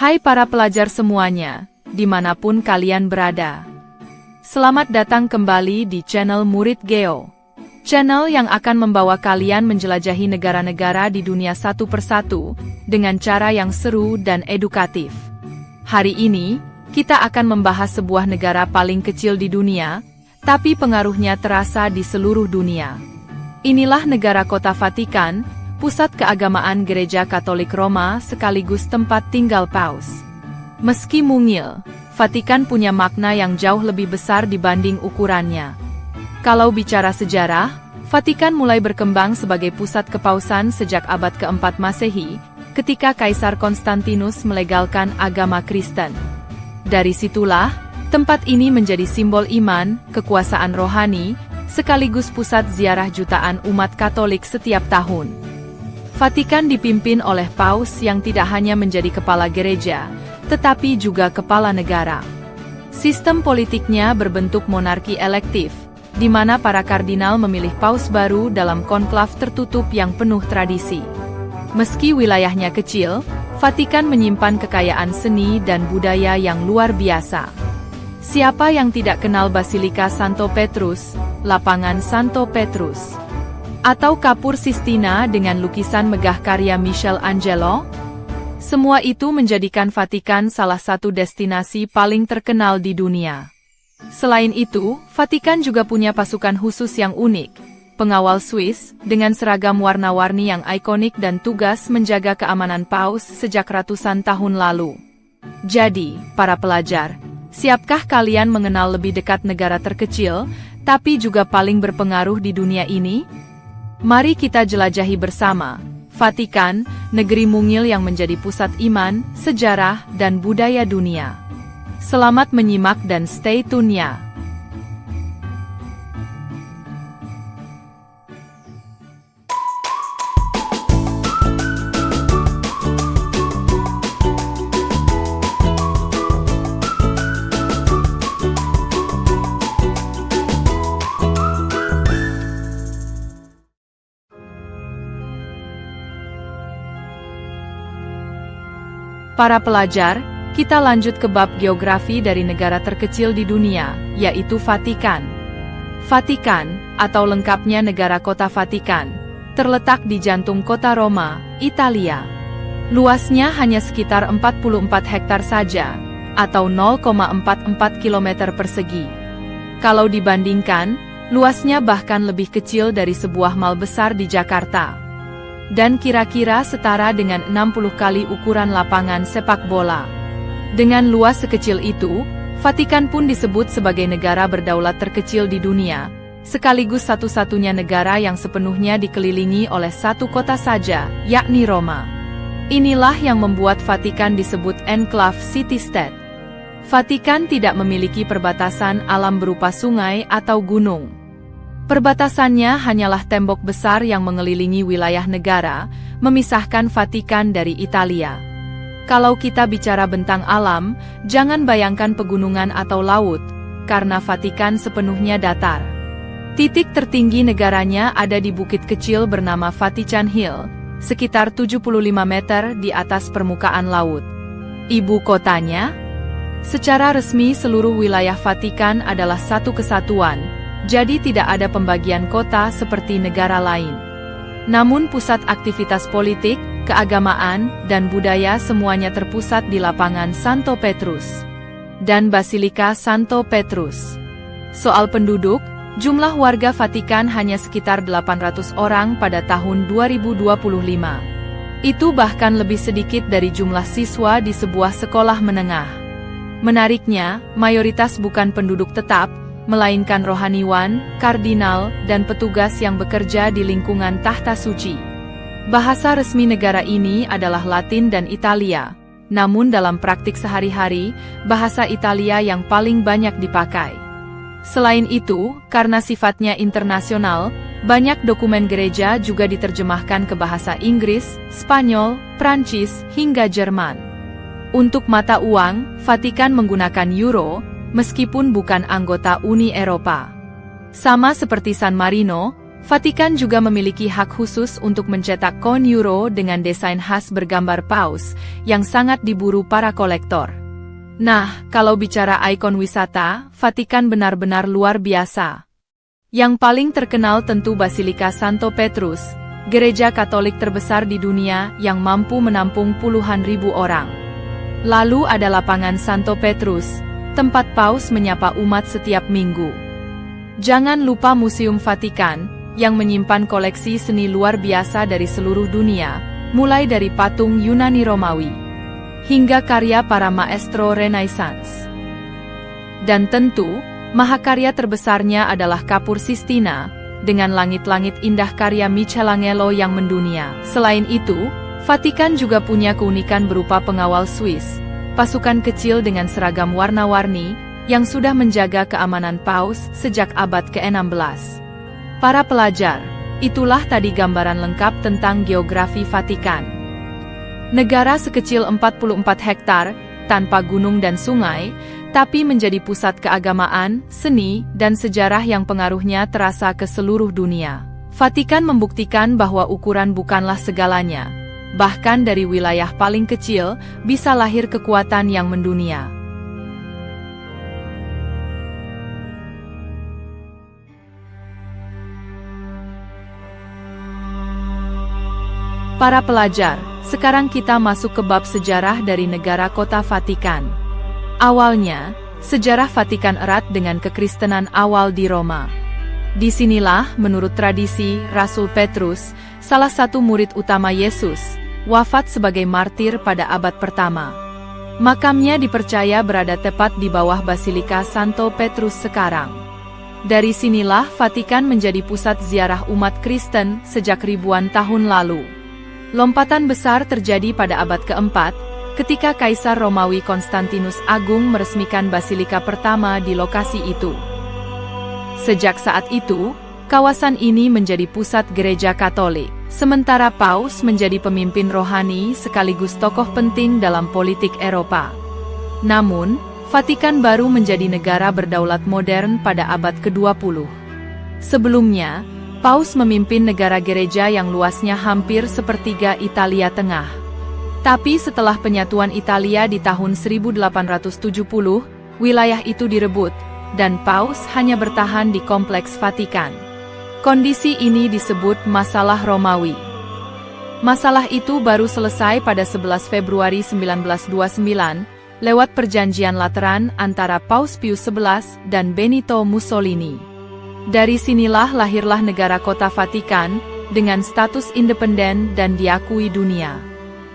Hai para pelajar semuanya, dimanapun kalian berada. Selamat datang kembali di channel Murid Geo. Channel yang akan membawa kalian menjelajahi negara-negara di dunia satu persatu, dengan cara yang seru dan edukatif. Hari ini, kita akan membahas sebuah negara paling kecil di dunia, tapi pengaruhnya terasa di seluruh dunia. Inilah negara kota Vatikan, pusat keagamaan Gereja Katolik Roma sekaligus tempat tinggal Paus. Meski mungil, Vatikan punya makna yang jauh lebih besar dibanding ukurannya. Kalau bicara sejarah, Vatikan mulai berkembang sebagai pusat kepausan sejak abad keempat Masehi, ketika Kaisar Konstantinus melegalkan agama Kristen. Dari situlah, tempat ini menjadi simbol iman, kekuasaan rohani, sekaligus pusat ziarah jutaan umat Katolik setiap tahun. Vatikan dipimpin oleh Paus yang tidak hanya menjadi kepala gereja, tetapi juga kepala negara. Sistem politiknya berbentuk monarki elektif, di mana para kardinal memilih Paus baru dalam konklav tertutup yang penuh tradisi. Meski wilayahnya kecil, Vatikan menyimpan kekayaan seni dan budaya yang luar biasa. Siapa yang tidak kenal Basilika Santo Petrus, lapangan Santo Petrus, atau Kapur Sistina dengan lukisan megah karya Michelangelo? Semua itu menjadikan Vatikan salah satu destinasi paling terkenal di dunia. Selain itu, Vatikan juga punya pasukan khusus yang unik, pengawal Swiss, dengan seragam warna-warni yang ikonik dan tugas menjaga keamanan Paus sejak ratusan tahun lalu. Jadi, para pelajar, siapkah kalian mengenal lebih dekat negara terkecil, tapi juga paling berpengaruh di dunia ini? Mari kita jelajahi bersama, Vatikan, negeri mungil yang menjadi pusat iman, sejarah, dan budaya dunia. Selamat menyimak dan stay tune ya! Para pelajar, kita lanjut ke bab geografi dari negara terkecil di dunia, yaitu Vatikan. Vatikan, atau lengkapnya negara kota Vatikan, terletak di jantung kota Roma, Italia. Luasnya hanya sekitar 44 hektar saja, atau 0,44 km persegi. Kalau dibandingkan, luasnya bahkan lebih kecil dari sebuah mal besar di Jakarta. Dan kira-kira setara dengan 60 kali ukuran lapangan sepak bola. Dengan luas sekecil itu, Vatikan pun disebut sebagai negara berdaulat terkecil di dunia, sekaligus satu-satunya negara yang sepenuhnya dikelilingi oleh satu kota saja, yakni Roma. Inilah yang membuat Vatikan disebut enclave city-state. Vatikan tidak memiliki perbatasan alam berupa sungai atau gunung. Perbatasannya hanyalah tembok besar yang mengelilingi wilayah negara, memisahkan Vatikan dari Italia. Kalau kita bicara bentang alam, jangan bayangkan pegunungan atau laut, karena Vatikan sepenuhnya datar. Titik tertinggi negaranya ada di bukit kecil bernama Vatican Hill, sekitar 75 meter di atas permukaan laut. Ibu kotanya? Secara resmi seluruh wilayah Vatikan adalah satu kesatuan, jadi tidak ada pembagian kota seperti negara lain. Namun pusat aktivitas politik, keagamaan, dan budaya semuanya terpusat di lapangan Santo Petrus dan Basilika Santo Petrus. Soal penduduk, jumlah warga Vatikan hanya sekitar 800 orang pada tahun 2025. Itu bahkan lebih sedikit dari jumlah siswa di sebuah sekolah menengah. Menariknya, mayoritas bukan penduduk tetap, melainkan rohaniwan, kardinal, dan petugas yang bekerja di lingkungan tahta suci. Bahasa resmi negara ini adalah Latin dan Italia, namun dalam praktik sehari-hari, bahasa Italia yang paling banyak dipakai. Selain itu, karena sifatnya internasional, banyak dokumen gereja juga diterjemahkan ke bahasa Inggris, Spanyol, Prancis, hingga Jerman. Untuk mata uang, Vatikan menggunakan euro, meskipun bukan anggota Uni Eropa. Sama seperti San Marino, Vatikan juga memiliki hak khusus untuk mencetak koin euro dengan desain khas bergambar paus, yang sangat diburu para kolektor. Nah, kalau bicara ikon wisata, Vatikan benar-benar luar biasa. Yang paling terkenal tentu Basilika Santo Petrus, gereja Katolik terbesar di dunia yang mampu menampung puluhan ribu orang. Lalu ada lapangan Santo Petrus, tempat paus menyapa umat setiap minggu. Jangan lupa Museum Vatikan, yang menyimpan koleksi seni luar biasa dari seluruh dunia, mulai dari patung Yunani Romawi, hingga karya para maestro Renaissance. Dan tentu, mahakarya terbesarnya adalah Kapur Sistina, dengan langit-langit indah karya Michelangelo yang mendunia. Selain itu, Vatikan juga punya keunikan berupa pengawal Swiss, pasukan kecil dengan seragam warna-warni, yang sudah menjaga keamanan paus sejak abad ke-16. Para pelajar, itulah tadi gambaran lengkap tentang geografi Vatikan. Negara sekecil 44 hektar, tanpa gunung dan sungai, tapi menjadi pusat keagamaan, seni, dan sejarah yang pengaruhnya terasa ke seluruh dunia. Vatikan membuktikan bahwa ukuran bukanlah segalanya. Bahkan dari wilayah paling kecil, bisa lahir kekuatan yang mendunia. Para pelajar, sekarang kita masuk ke bab sejarah dari negara kota Vatikan. Awalnya, sejarah Vatikan erat dengan kekristenan awal di Roma. Disinilah, menurut tradisi, Rasul Petrus, salah satu murid utama Yesus, wafat sebagai martir pada abad pertama. Makamnya dipercaya berada tepat di bawah Basilika Santo Petrus sekarang. Dari sinilah Vatikan menjadi pusat ziarah umat Kristen sejak ribuan tahun lalu. Lompatan besar terjadi pada abad keempat, ketika Kaisar Romawi Konstantinus Agung meresmikan Basilika pertama di lokasi itu. Sejak saat itu, kawasan ini menjadi pusat gereja Katolik, sementara Paus menjadi pemimpin rohani sekaligus tokoh penting dalam politik Eropa. Namun, Vatikan baru menjadi negara berdaulat modern pada abad ke-20. Sebelumnya, Paus memimpin negara gereja yang luasnya hampir sepertiga Italia Tengah. Tapi setelah penyatuan Italia di tahun 1870, wilayah itu direbut, dan Paus hanya bertahan di kompleks Vatikan. Kondisi ini disebut Masalah Romawi. Masalah itu baru selesai pada 11 Februari 1929, lewat perjanjian Lateran antara Paus Pius XI dan Benito Mussolini. Dari sinilah lahirlah negara kota Vatikan, dengan status independen dan diakui dunia.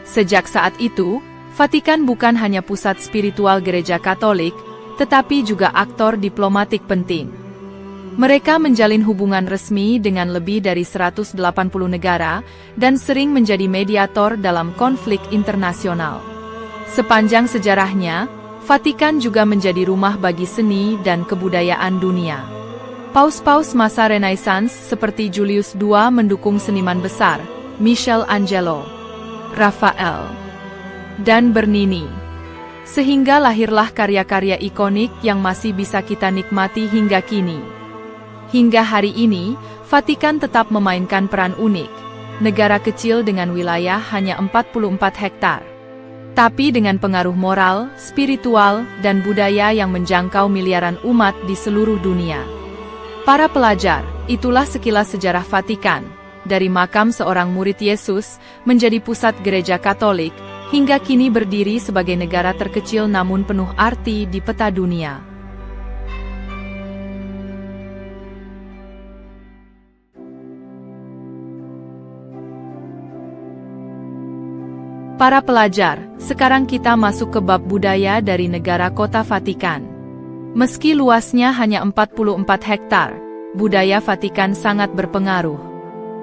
Sejak saat itu, Vatikan bukan hanya pusat spiritual gereja Katolik, tetapi juga aktor diplomatik penting. Mereka menjalin hubungan resmi dengan lebih dari 180 negara, dan sering menjadi mediator dalam konflik internasional. Sepanjang sejarahnya, Vatikan juga menjadi rumah bagi seni dan kebudayaan dunia. Paus-paus masa Renaissance seperti Julius II mendukung seniman besar, Michelangelo, Raphael, dan Bernini. Sehingga lahirlah karya-karya ikonik yang masih bisa kita nikmati hingga kini. Hingga hari ini, Vatikan tetap memainkan peran unik, negara kecil dengan wilayah hanya 44 hektar. Tapi dengan pengaruh moral, spiritual, dan budaya yang menjangkau miliaran umat di seluruh dunia. Para pelajar, itulah sekilas sejarah Vatikan, dari makam seorang murid Yesus, menjadi pusat gereja Katolik, hingga kini berdiri sebagai negara terkecil namun penuh arti di peta dunia. Para pelajar, sekarang kita masuk ke bab budaya dari negara kota Vatikan. Meski luasnya hanya 44 hektar, budaya Vatikan sangat berpengaruh.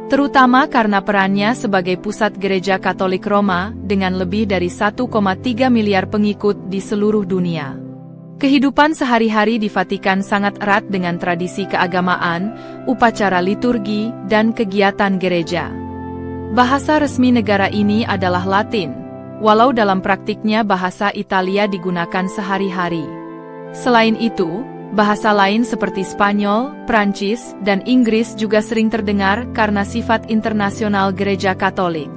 Terutama karena perannya sebagai pusat gereja Katolik Roma dengan lebih dari 1,3 miliar pengikut di seluruh dunia. Kehidupan sehari-hari di Vatikan sangat erat dengan tradisi keagamaan, upacara liturgi, dan kegiatan gereja. Bahasa resmi negara ini adalah Latin, walau dalam praktiknya bahasa Italia digunakan sehari-hari. Selain itu, Bahasa lain seperti Spanyol, Prancis, dan Inggris juga sering terdengar karena sifat internasional Gereja Katolik.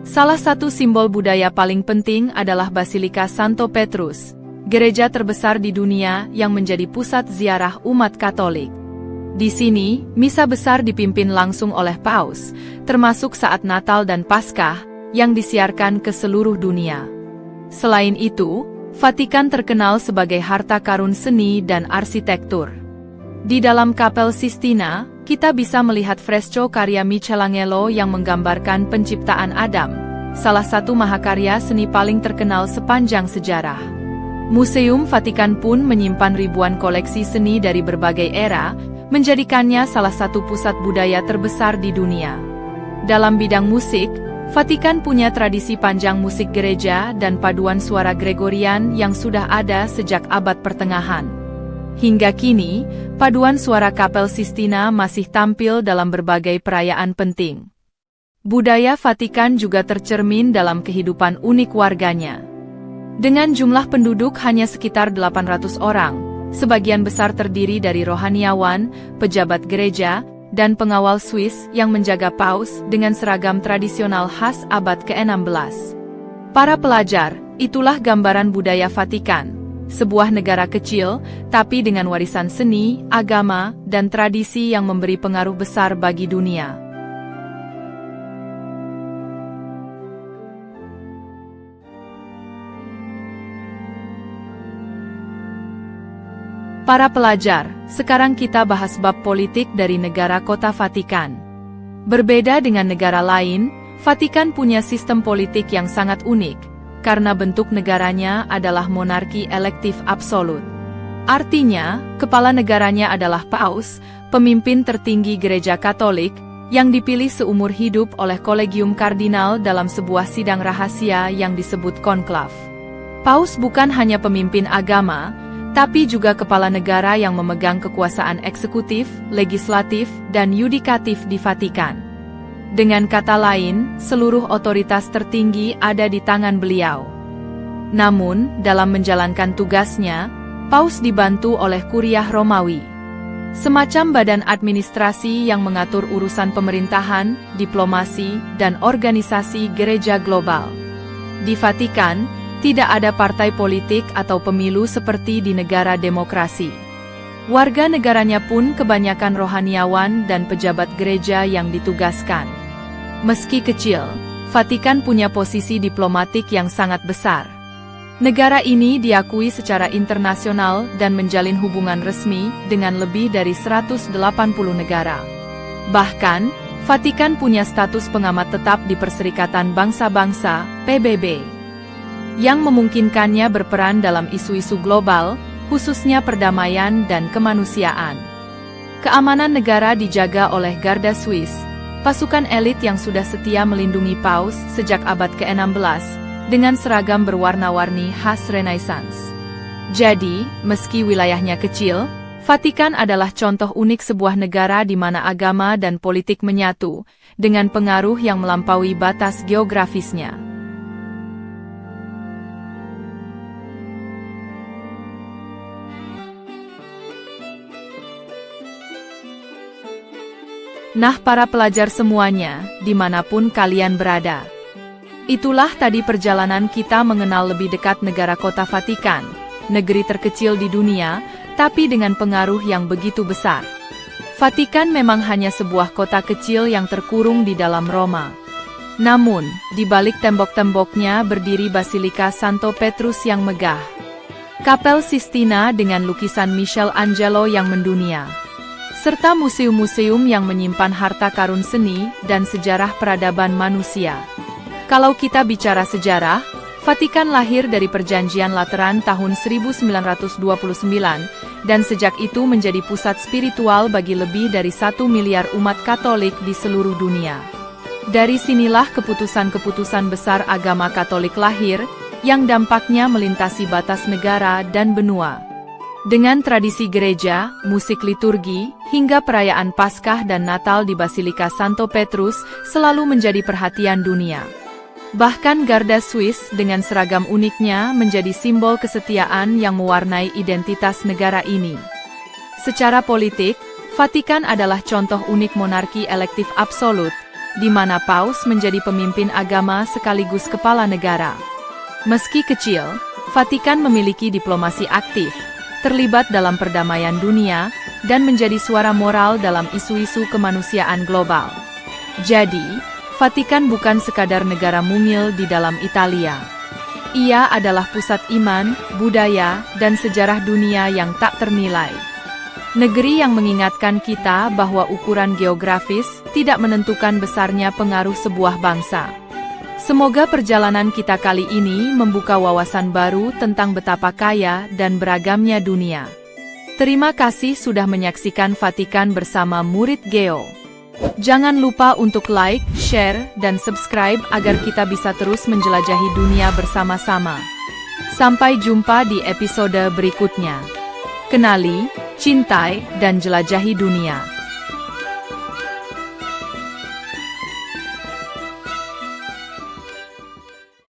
Salah satu simbol budaya paling penting adalah Basilika Santo Petrus, gereja terbesar di dunia yang menjadi pusat ziarah umat Katolik. Di sini, misa besar dipimpin langsung oleh Paus, termasuk saat Natal dan Paskah, yang disiarkan ke seluruh dunia. Selain itu, Vatikan terkenal sebagai harta karun seni dan arsitektur. Di dalam Kapel Sistina, kita bisa melihat fresko karya Michelangelo yang menggambarkan penciptaan Adam, salah satu mahakarya seni paling terkenal sepanjang sejarah. Museum Vatikan pun menyimpan ribuan koleksi seni dari berbagai era, menjadikannya salah satu pusat budaya terbesar di dunia. Dalam bidang musik, Vatikan punya tradisi panjang musik gereja dan paduan suara Gregorian yang sudah ada sejak abad pertengahan. Hingga kini, paduan suara Kapel Sistina masih tampil dalam berbagai perayaan penting. Budaya Vatikan juga tercermin dalam kehidupan unik warganya. Dengan jumlah penduduk hanya sekitar 800 orang, sebagian besar terdiri dari rohaniawan, pejabat gereja, dan pengawal Swiss yang menjaga paus dengan seragam tradisional khas abad ke-16. Para pelajar, itulah gambaran budaya Vatikan, sebuah negara kecil, tapi dengan warisan seni, agama, dan tradisi yang memberi pengaruh besar bagi dunia. Para pelajar, sekarang kita bahas bab politik dari negara kota Vatikan. Berbeda dengan negara lain, Vatikan punya sistem politik yang sangat unik, karena bentuk negaranya adalah monarki elektif absolut. Artinya, kepala negaranya adalah paus, pemimpin tertinggi gereja Katolik, yang dipilih seumur hidup oleh kolegium kardinal dalam sebuah sidang rahasia yang disebut konklav. Paus bukan hanya pemimpin agama, tapi juga kepala negara yang memegang kekuasaan eksekutif, legislatif, dan yudikatif di Vatikan. Dengan kata lain, seluruh otoritas tertinggi ada di tangan beliau. Namun, dalam menjalankan tugasnya, Paus dibantu oleh Kuriah Romawi, semacam badan administrasi yang mengatur urusan pemerintahan, diplomasi, dan organisasi gereja global. Di Vatikan, tidak ada partai politik atau pemilu seperti di negara demokrasi. Warga negaranya pun kebanyakan rohaniawan dan pejabat gereja yang ditugaskan. Meski kecil, Vatikan punya posisi diplomatik yang sangat besar. Negara ini diakui secara internasional dan menjalin hubungan resmi dengan lebih dari 180 negara. Bahkan, Vatikan punya status pengamat tetap di Perserikatan Bangsa-Bangsa, PBB, yang memungkinkannya berperan dalam isu-isu global, khususnya perdamaian dan kemanusiaan. Keamanan negara dijaga oleh Garda Swiss, pasukan elit yang sudah setia melindungi Paus sejak abad ke-16, dengan seragam berwarna-warni khas Renaissance. Jadi, meski wilayahnya kecil, Vatikan adalah contoh unik sebuah negara di mana agama dan politik menyatu, dengan pengaruh yang melampaui batas geografisnya. Nah para pelajar semuanya, dimanapun kalian berada. Itulah tadi perjalanan kita mengenal lebih dekat negara kota Vatikan, negeri terkecil di dunia, tapi dengan pengaruh yang begitu besar. Vatikan memang hanya sebuah kota kecil yang terkurung di dalam Roma. Namun, di balik tembok-temboknya berdiri Basilika Santo Petrus yang megah. Kapel Sistina dengan lukisan Michelangelo yang mendunia, serta museum-museum yang menyimpan harta karun seni dan sejarah peradaban manusia. Kalau kita bicara sejarah, Vatikan lahir dari Perjanjian Lateran tahun 1929, dan sejak itu menjadi pusat spiritual bagi lebih dari 1 miliar umat Katolik di seluruh dunia. Dari sinilah keputusan-keputusan besar agama Katolik lahir, yang dampaknya melintasi batas negara dan benua. Dengan tradisi gereja, musik liturgi, hingga perayaan Paskah dan Natal di Basilika Santo Petrus selalu menjadi perhatian dunia. Bahkan Garda Swiss dengan seragam uniknya menjadi simbol kesetiaan yang mewarnai identitas negara ini. Secara politik, Vatikan adalah contoh unik monarki elektif absolut, di mana paus menjadi pemimpin agama sekaligus kepala negara. Meski kecil, Vatikan memiliki diplomasi aktif, terlibat dalam perdamaian dunia, dan menjadi suara moral dalam isu-isu kemanusiaan global. Jadi, Vatikan bukan sekadar negara mungil di dalam Italia. Ia adalah pusat iman, budaya, dan sejarah dunia yang tak ternilai. Negeri yang mengingatkan kita bahwa ukuran geografis tidak menentukan besarnya pengaruh sebuah bangsa. Semoga perjalanan kita kali ini membuka wawasan baru tentang betapa kaya dan beragamnya dunia. Terima kasih sudah menyaksikan Vatikan bersama Murid Geo. Jangan lupa untuk like, share, dan subscribe agar kita bisa terus menjelajahi dunia bersama-sama. Sampai jumpa di episode berikutnya. Kenali, cintai, dan jelajahi dunia.